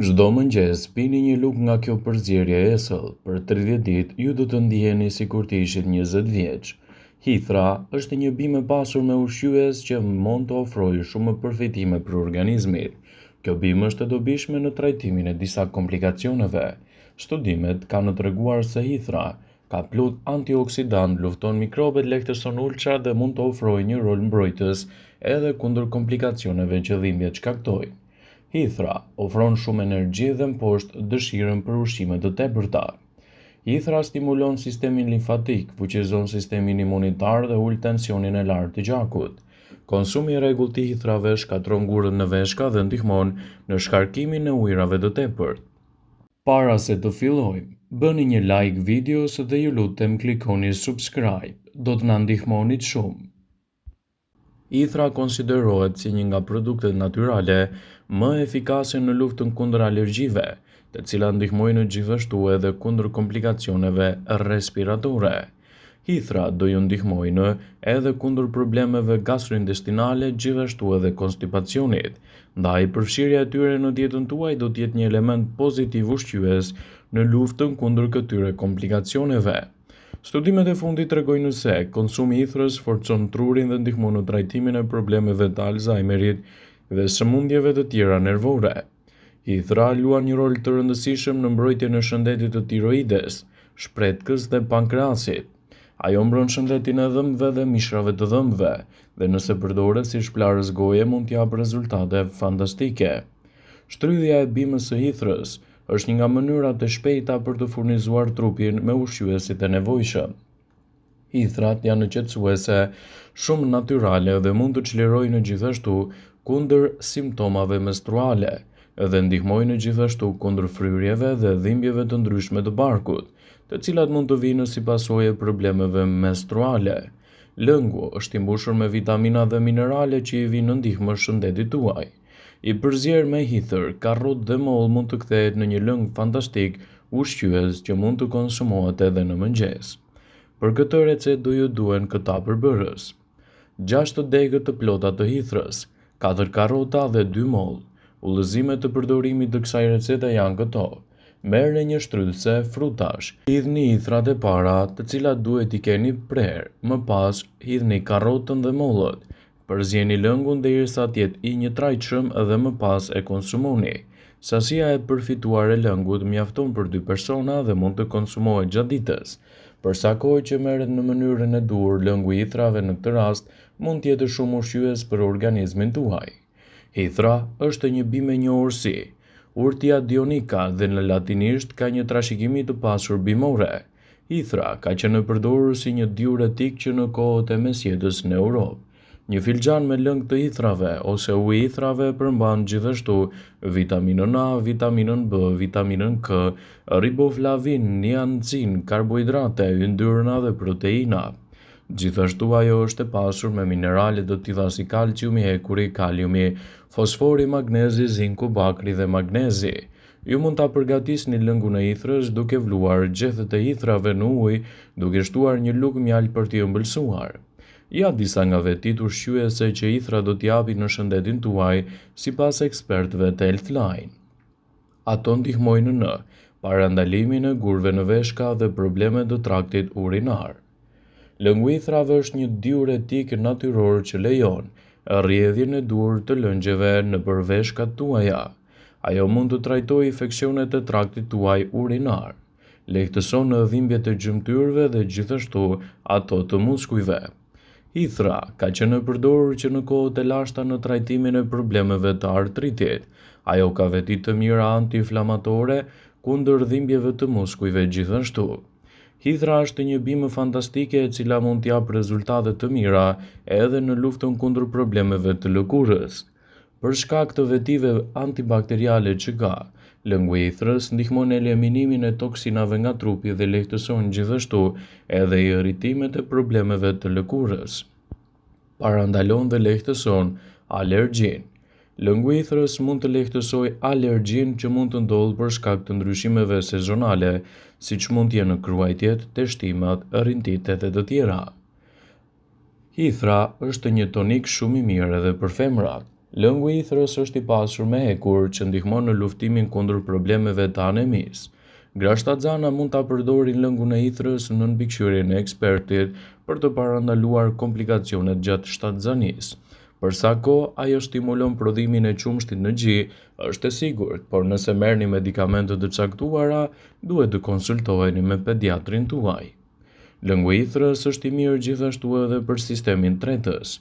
Çdo mëngjes pini një lugë nga kjo përzierje e ësëll. Për 30 ditë ju do të ndiheni sikur të ishit 20 vjeç. Hithra është një bimë e pasur me ushqyes që mund të ofrojë shumë përfitime për organizmin. Kjo bimë është e dobishme në trajtimin e disa komplikacioneve. Studimet kanë treguar se hithra ka plot antioksidant, lufton mikrobet, lehtëson ulçra dhe mund të ofrojë një rol mbrojtës edhe kundër komplikacioneve që dhimbjet shkaktojnë. Hithra ofron shumë energji dhe mposhtë dëshirën për ushqime të tepërta. Hithra stimulon sistemin limfatik, fuqizon sistemin imunitar dhe ul tensionin e lartë të gjakut. Konsumi i rregullt i hithrave shkatron gurën në veshka dhe ndihmon në shkarkimin e ujërave të tepërt. Para se të fillojmë, bëni një like videos dhe ju lutem klikoni subscribe, do të na ndihmonit shumë. Hithra konsiderohet si një nga produktet natyrale më efikase në luftën kundër alergjive, të cilat ndihmojnë gjithashtu edhe kundër komplikacioneve respiratore. Hithra do ju ndihmojnë edhe kundër problemeve gastrointestinale, gjithashtu edhe konstipacionit. Ndaj përfshirja e tyre në dietën tuaj do të jetë një element pozitiv ushqyes në luftën kundër këtyre komplikacioneve. Studimet e fundit tregojnë se konsumi i hithrës forcon trurin dhe ndihmon në trajtimin e problemeve të Alzheimerit dhe sëmundjeve të tjera nervore. Hithra luan një rol të rëndësishëm në mbrojtjen e shëndetit të tiroides, shpretkës dhe pankreasit. Ajo mbron shëndetin e dhëmbëve dhe mishrave të dhëmbëve, dhe nëse përdoret si shplarës goje mund të japë rezultate fantastike. Shtrydhja e bimës së hithrës është një nga mënyrat e shpejta për të furnizuar trupin me ushqyesit e nevojshëm. Hithrat janë qetësuese, shumë natyrale dhe mund të çlirojnë gjithashtu kundër simptomave menstruale dhe ndihmojnë gjithashtu kundër fryrjeve dhe dhimbjeve të ndryshme të barkut, të cilat mund të vinë si pasojë e problemeve menstruale. Lëngu është i mbushur me vitamina dhe minerale që i vinë në ndihmë shëndetit tuaj. I përzier me hitër, karrot dhe moll mund të kthehet në një lëng fantastik ushqyes që mund të konsumohet edhe në mëngjes. Për këtë recetë do ju duhen këta përbërës: 6 degë të plota të hithrës, 4 karrota dhe 2 moll. Udhëzimet të përdorimit të kësaj recete janë këto: merrni një shtrydhse frutash, hidhni hithrat e para, të cilat duhet i keni prerë, më pas hidhni karrotën dhe mollët. Përzieni lëngun derisa të jetë i njëtrajtshëm dhe më pas e konsumoni. Sasia e përfituar e lëngut mjafton për 2 persona dhe mund të konsumohet gjatë ditës. Për sa kohë që merret në mënyrën e duhur, lëngu i hithrave në këtë rast mund të jetë shumë ushqyes për organizmin tuaj. Hithra është një bimë e njohur si Urtia dionica dhe në latinisht ka një trashëgimi të pasur bimore. Hithra ka qenë e përdorur si një diuretik që në kohët e mesjetës në Europë. Një filxhan me lëng të hithrave ose uji i hithrave përmban gjithashtu vitaminën A, vitaminën B, vitaminën K, riboflavin, niacin, karbohidrate, yndyrna dhe proteina. Gjithashtu ajo është e pasur me minerale të tilla si kalciumi, hekuri, kaliumi, fosfori, magnezi, zinku, bakri dhe magnezi. Ju mund ta përgatisni lëngun e hithrës duke vluar gjethet e hithrave në ujë, duke shtuar një lugë mjaltë për t'i ëmbëlsuar. Ja disa nga vetit ushqyese që hithra do t'japi në shëndetin tuaj sipas ekspertëve të Healthline. Ato ndihmojnë në parandalimin e gurëve në veshka dhe problemet të traktit urinar. Lëngu i hithrave është një diuretik natyror që lejon rrjedhjen e dur të lëngjeve nëpër veshkat tuaja. Ajo mund të trajtojë infeksionet e traktit tuaj urinar, lehtëson dhimbjet e gjymtyrëve dhe gjithashtu ato të muskujve. Hithra ka qenë e përdorur që në kohët e lashta në trajtimin e problemeve të artritit. Ajo ka veti të mira anti-inflamatore kundër dhimbjeve të muskujve gjithashtu. Hithra është një bimë fantastike e cila mund t'japë rezultate të mira edhe në luftën kundër problemeve të lëkurës. Për shkak të vetive antibakteriale që ka, lëngu i hithrës ndihmon në eliminimin e toksinave nga trupi dhe lehtëson gjithashtu edhe irritimet e problemeve të lëkurës. Parandalon dhe lehtëson alergjinë. Lëngu i hithrës mund të lehtësojë alergjinë që mund të ndodhë për shkak të ndryshimeve sezonale, siç mund të jenë kruajtjet, teshtimat, rrintitet e të tjera. Hithra është një tonik shumë i mirë edhe për femrat. Lëngu i ithërës është i pasur me hekur që ndihmon në luftimin kundër problemeve të anemisë. Grashtaxana mund ta përdorin lëngun e ithërës në mbikëqyrjen e ekspertit për të parandaluar komplikacionet gjatë shtatzanisë. Për sa kohë ajo stimulon prodhimin e qumshtit në gji, është e sigurt, por nëse merrni medikamente të caktuara, duhet të konsultoheni me pediatrin tuaj. Lëngu i ithërës është i mirë gjithashtu edhe për sistemin tretës.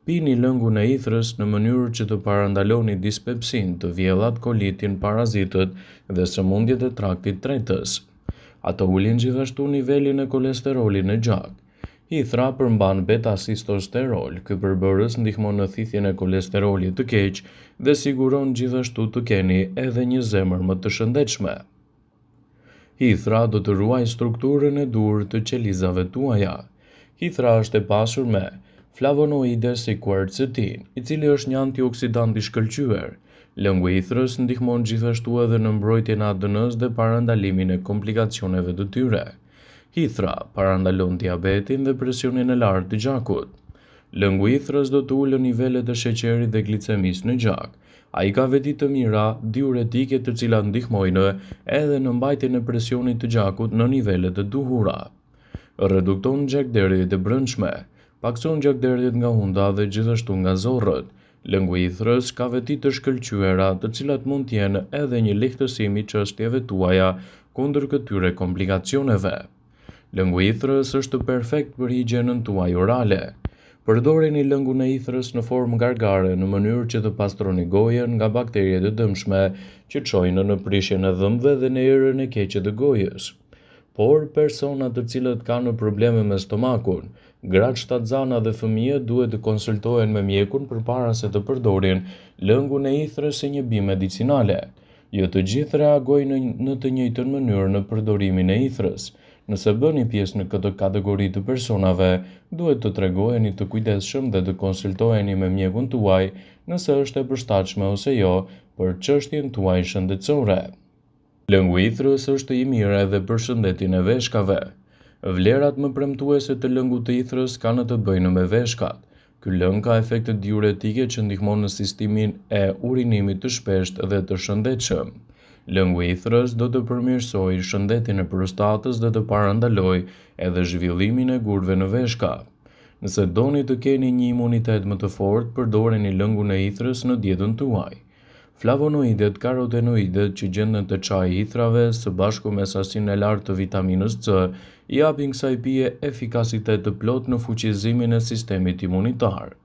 Pini lëngun e ithërës në mënyrë që të parandaloni dispepsin, të vjellat, kolitin, parazitët dhe sëmundjet e traktit tretës. Ato ulin gjithashtu nivelin e kolesterolit në gjak. Ithra përmban beta-sistosterol, ky përbërës ndihmon në thithjen e kolesterolit të keq dhe siguron gjithashtu të keni edhe një zemër më të shëndetshme. Hithra do të ruaj strukturën e dur të qelizave tuaja. Hithra është e pasur me flavonoide si quercetin, i cili është një antioksidant i shkëlqyer. Lëngu i ithërës ndihmon gjithashtu edhe në mbrojtjen e ADN-s dhe parandalimin e komplikacioneve të tyre. Hithra parandalon diabetin dhe presionin e lartë të gjakut. Lëngu i ithërës do të ulë nivelet e sheqerit dhe glicemisë në gjak. Ai ka veti të mira diuretike të cilat ndihmojnë edhe në mbajtjen e presionit të gjakut në nivelet e duhura. Redukton gjakderdhjet e brendshme, pakson gjakderdhjet nga hunda dhe gjithashtu nga zorrët. Lëngu i ithërës ka veti të shkëlqyera të cilat mund të jenë edhe një lehtësim i çështjeve tuaja kundër këtyre komplikacioneve. Lëngu i ithërës është perfekt për higjienën tuaj orale. Përdoreni lëngun e ithërës në formë gargare në mënyrë që të pastroni gojën nga bakteriet e dëmshme që çojnë në prishjen e dhëmbëve dhe në erën e keqe të gojës. Por persona të cilët kanë probleme me stomakun, gratë shtatzana dhe fëmijët duhet të konsultohen me mjekun përpara se të përdorin lëngun e ithërës si një bimë medicinale. Jo të gjithë reagojnë në të njëjtën mënyrë në përdorimin e ithërës. Nëse bëni pjesë në këtë kategori të personave, duhet të tregoheni të kujdesshëm dhe të konsultoheni me mjekun tuaj nëse është e përshtatshme ose jo për çështjen tuaj shëndetësore. Lëngu i ithërës është i mirë edhe për shëndetin e veshkave. Vlerat më premtuese të lëngut të ithërës kanë të bëjnë me veshkat. Ky lëng ka efekte diuretike që ndihmon në sistimin e urinimit të shpeshtë dhe të shëndetshëm. Lëngu i ithërës do të përmirësojë shëndetin e prostatës dhe të parandalojë edhe zhvillimin e gurëve në veshka. Nëse doni të keni një imunitet më të fortë, përdoreni lëngun e ithërës në dietën tuaj. Flavonoidet, karotenoidet që gjenden te çaji i ithrave së bashku me sasinë e lartë të vitaminës C, i japin kësaj pije efikasitet të plotë në fuqizimin e sistemit imunitar.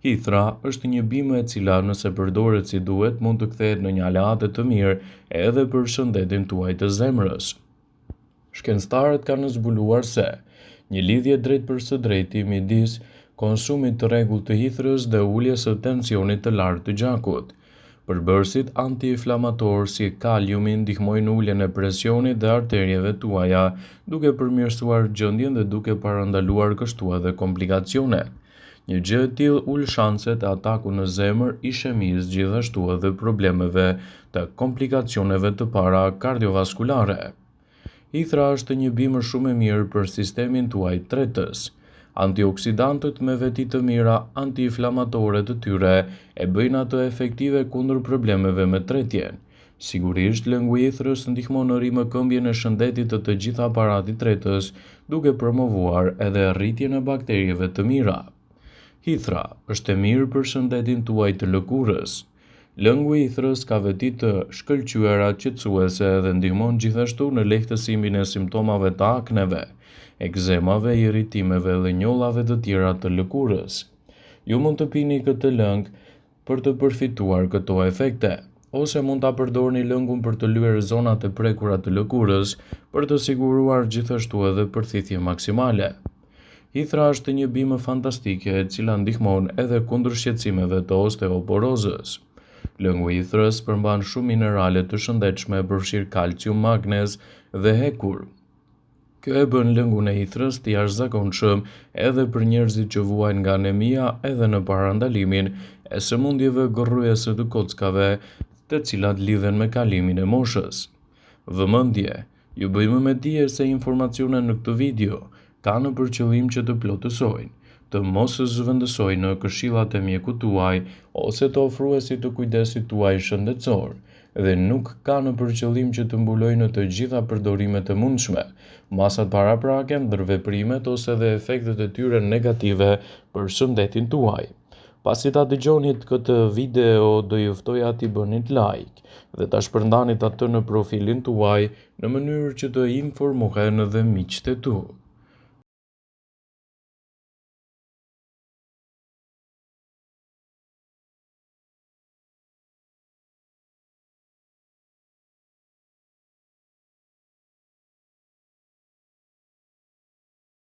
Hithra është një bimë e cila nëse përdoret si duhet mund të kthehet në një aleate të mirë edhe për shëndetin tuaj të zemrës. Shkencëtarët kanë zbuluar se një lidhje drejtpërsëdrejti midis konsumit të rregullt të hithërës dhe uljes së tensionit të lartë të gjakut. Përbërësit antiinflamator si kaliumi ndihmojnë në uljen e presionit dhe arterieve tuaja, duke përmirësuar gjendjen dhe duke parandaluar kështu edhe komplikacionet. Një gjë e tillë ul shanset e ataku në zemër, ishemisë, gjithashtu edhe problemeve të komplikacioneve të para kardiovaskulare. Hithra është një bimë shumë e mirë për sistemin tuaj tretës. Antioksidantët me veti të mira antiinflamatore të tyre e bëjnë ato efektive kundër problemeve me tretjen. Sigurisht, lëngu i ithërës ndihmon në rimëkëmbjen e shëndetit të gjithë aparatit tretës, duke promovuar edhe rritjen e bakterieve të mira. Hithra është e mirë për shëndetin tuaj të lëkurës. Lëngu i ithërës ka veti të shkëlqyera qetësuese dhe ndihmon gjithashtu në lehtësimin e simptomave të akneve, ekzemave, irritimeve dhe njollave të tjera të lëkurës. Ju mund të pini këtë lëng për të përfituar këto efekte, ose mund ta përdorni lëngun për të lyer zonat e prekura të lëkurës për të siguruar gjithashtu edhe përthithje maksimale. Hithra është një bimë fantastike e cila ndihmon edhe kundër shqetësimeve të osteoporozës. Lëngu i ithërës përmban shumë minerale të shëndetshme, përfshirë kalcium, magnez dhe hekur. Kjo e bën lëngun e ithërës të jashtëzakonshëm edhe për njerëzit që vuajnë nga anemia edhe në parandalimin e sëmundjeve gërryese të kockave, të cilat lidhen me kalimin e moshës. Vëmendje, ju bëjmë me dije se informacionet në këtë video kanë për qëllim që të plotësojnë, të mos zhvendësoj në këshillat e mjekut tuaj ose të ofruesit të kujdesit tuaj shëndetësor, dhe nuk ka në përqëllim që të mbulojë në të gjitha përdorimet e mundshme, masat paraprake, ndërveprimet ose dhe efektet e tyre negative për shëndetin tuaj. Pasi ta dëgjonit këtë video, do ju ftoja t'i bënit like dhe ta shpërndanit atë në profilin tuaj në mënyrë që të informohen edhe miqtë e tu.